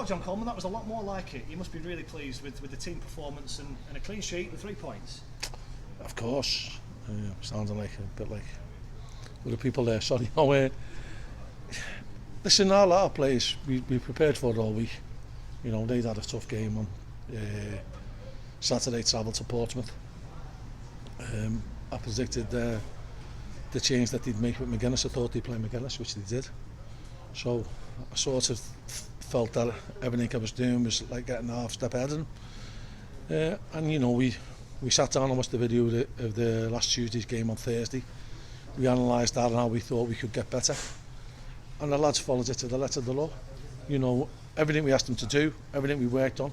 Well, John Coleman, that was a lot more like it. You must be really pleased with the team performance and a clean sheet and 3 points. Of course. Sounding like a bit like other people there. Sorry. Listen, our players, we prepared for it all week. You know, they'd had a tough game on Saturday, travel to Portsmouth. I predicted the change that they'd make with McGuinness. I thought they'd play McGuinness, which they did. So I sort of felt that everything I was doing was like getting a half step ahead of them. And you know, we sat down and watched the video of the last Tuesday's game on Thursday. We analysed that and how we thought we could get better. And the lads followed it to the letter of the law. You know, everything we asked them to do, everything we worked on.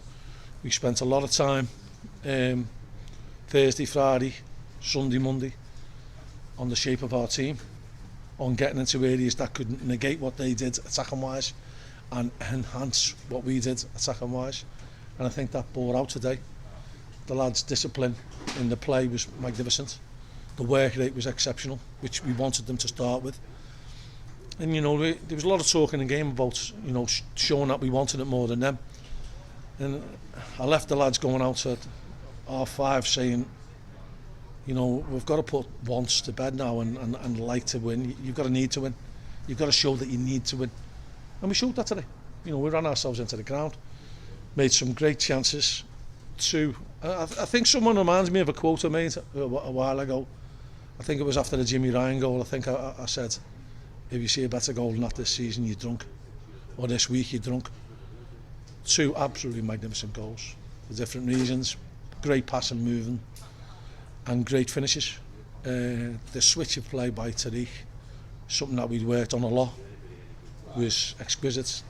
We spent a lot of time Thursday, Friday, Sunday, Monday on the shape of our team, on getting into areas that could negate what they did attacking wise and enhance what we did attacking wise. And I think that bore out today. The lads' discipline in the play was magnificent. The work rate was exceptional, which we wanted them to start with. And you know, there was a lot of talk in the game about, you know, showing that we wanted it more than them. And I left the lads going out at R5 saying, you know, we've got to put wants to bed now and like to win. You've got to need to win. You've got to show that you need to win. And we showed that today. You know, we ran ourselves into the ground, made some great chances. I think someone reminds me of a quote I made a while ago. I think it was after the Jimmy Ryan goal. I think I said, if you see a better goal than that this season, you're drunk. Or this week, you're drunk. 2 absolutely magnificent goals for different reasons. Great passing, moving, and great finishes. The switch of play by Tariq, something that we'd worked on a lot, was exquisite.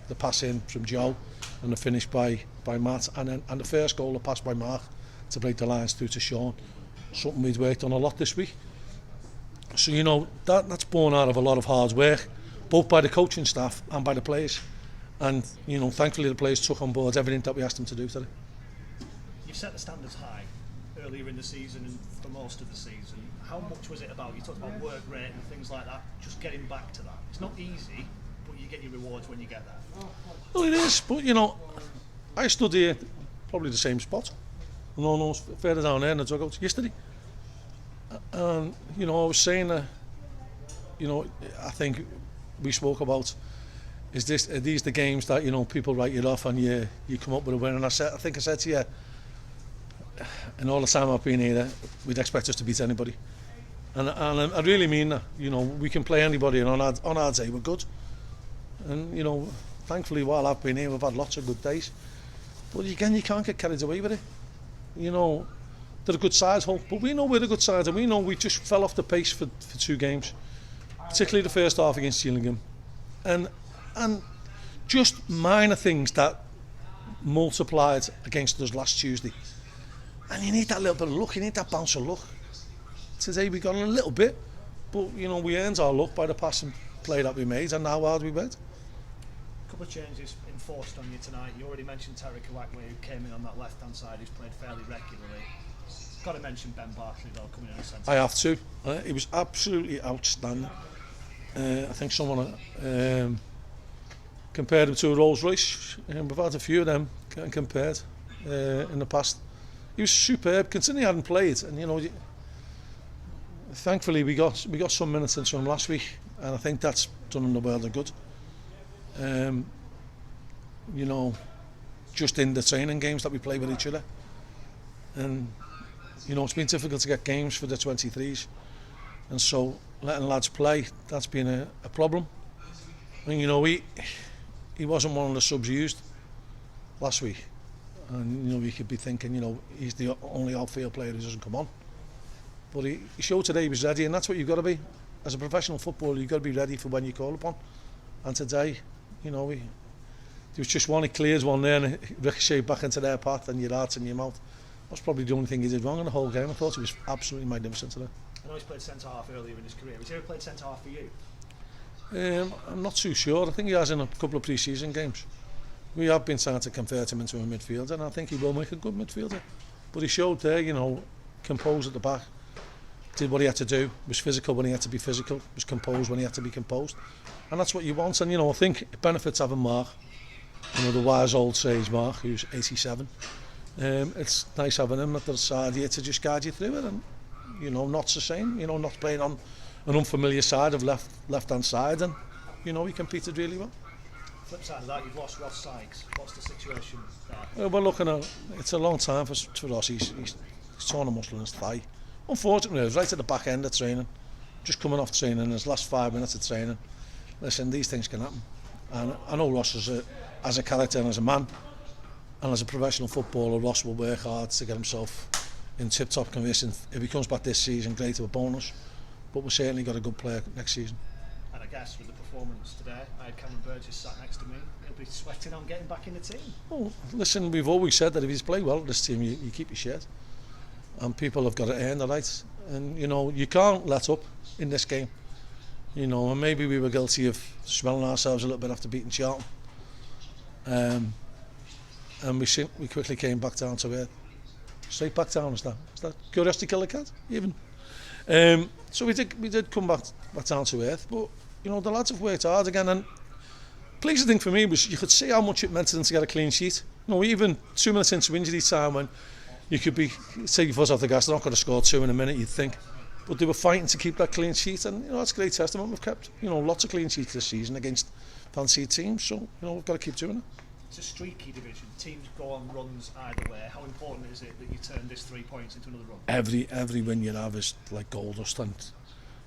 The pass in from Joe and the finish by Matt, and the first goal, the pass by Mark to break the lines through to Sean, something we'd worked on a lot this week. So you know, that's born out of a lot of hard work, both by the coaching staff and by the players. And you know, thankfully the players took on board everything that we asked them to do today. You've set the standards high earlier in the season and for most of the season. How much was it about, you talked about work rate and things like that, just getting back to that? It's not easy, but you get your rewards when you get there. Well, it is, but you know, I stood here, probably the same spot, no, further down there in the dugout yesterday. And you know, I was saying that, you know, I think we spoke about, are these the games that, you know, people write you off and you come up with a win? And I think I said to you, in all the time I've been here, we'd expect us to beat anybody. And I really mean that. You know, we can play anybody, and on our day we're good. And you know, thankfully while I've been here, we've had lots of good days. But again, you can't get carried away with it. You know, they're a good side, Hull, but we know we're a good side, and we know we just fell off the pace for 2 games, particularly the first half against Gillingham, and just minor things that multiplied against us last Tuesday. And you need that little bit of luck, you need that bounce of luck. Today we got a little bit, but you know, we earned our luck by the passing play that we made and how hard we went. A couple of changes enforced on you tonight. You already mentioned Terry Kawakwe, who came in on that left hand side, who's played fairly regularly. Got to mention Ben Barkley though, coming in a centre. I have to. He was absolutely outstanding. I think someone compared him to a Rolls Royce. We've had a few of them compared in the past. He was superb, considering he hadn't played, and you know, thankfully we got some minutes into him last week, and I think that's done him the world of good. You know, just in the training games that we play with each other, and you know, it's been difficult to get games for the 23s, and so letting lads play, that's been a problem. And you know, he wasn't one of the subs used last week, and you know, we could be thinking, you know, he's the only outfield player who doesn't come on, but he showed today he was ready, and that's what you've got to be as a professional footballer. You've got to be ready for when you call upon. And today, you know, there was just one, he clears one there and it ricocheted back into their path, and your heart in your mouth. That's probably the only thing he did wrong in the whole game. I thought he was absolutely magnificent today. I know he's played centre half earlier in his career. Has he ever played centre half for you? I'm not too sure. I think he has in a couple of pre-season games. We have been trying to convert him into a midfielder, and I think he will make a good midfielder. But he showed there, you know, composed at the back, did what he had to do, was physical when he had to be physical, was composed when he had to be composed. And that's what you want. And you know, I think it benefits having Mark. you know, the wise old sage Mark, who's 87. It's nice having him at the side here to just guide you through it, and you know, not the same, you know, not playing on an unfamiliar side of left hand side, and you know, he competed really well. Flip side of that, you've lost Ross Sykes. What's the situation there? We're looking at, it's a long time for Ross. He's torn a muscle in his thigh. Unfortunately, it was right at the back end of training, just coming off training in his last 5 minutes of training. Listen, these things can happen, and I know Ross as a character and as a man and as a professional footballer, Ross will work hard to get himself in tip-top condition. If he comes back this season, great, of a bonus, but we've certainly got a good player next season. And I guess with the performance today, I had Cameron Burgess sat next to me. He'll be sweating on getting back in the team. Oh, listen, we've always said that if he's played well at this team, you keep your shirt, and people have got to earn the right, and you know, you can't let up in this game, you know, and maybe we were guilty of smelling ourselves a little bit after beating Charlton, and we quickly came back down to earth, straight back down. Is that curiosity kill the cat even? So we did come back down to earth, but you know, the lads have worked hard again, and pleasing thing for me was you could see how much it meant to them to get a clean sheet. You know, even 2 minutes into injury time, when you could be take your foot off the gas, they're not going to score 2 in a minute, you'd think, but they were fighting to keep that clean sheet, and you know, that's a great testament. We've kept, you know, lots of clean sheets this season against fancy teams, so you know, we've got to keep doing it. It's a streaky division. Teams go on runs either way. How important is it that you turn this 3 points into another run? Every win you have is like gold dust, and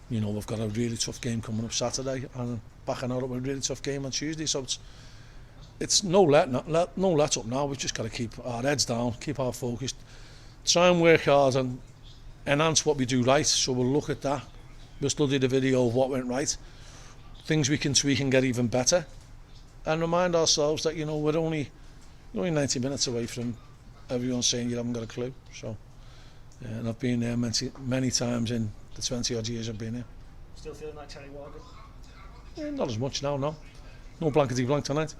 you know, we've got a really tough game coming up Saturday, and backing out with a really tough game on Tuesday, so it's no let up now. We've just got to keep our heads down, keep our focus, try and work hard and enhance what we do right. So we'll look at that, we'll study the video of what went right, things we can tweak and get even better, and remind ourselves that, you know, we're only 90 minutes away from everyone saying you haven't got a clue. So and I've been there many times in the 20 odd years I've been here. Still feeling like Terry Morgan? Not as much now, no blankety blank tonight.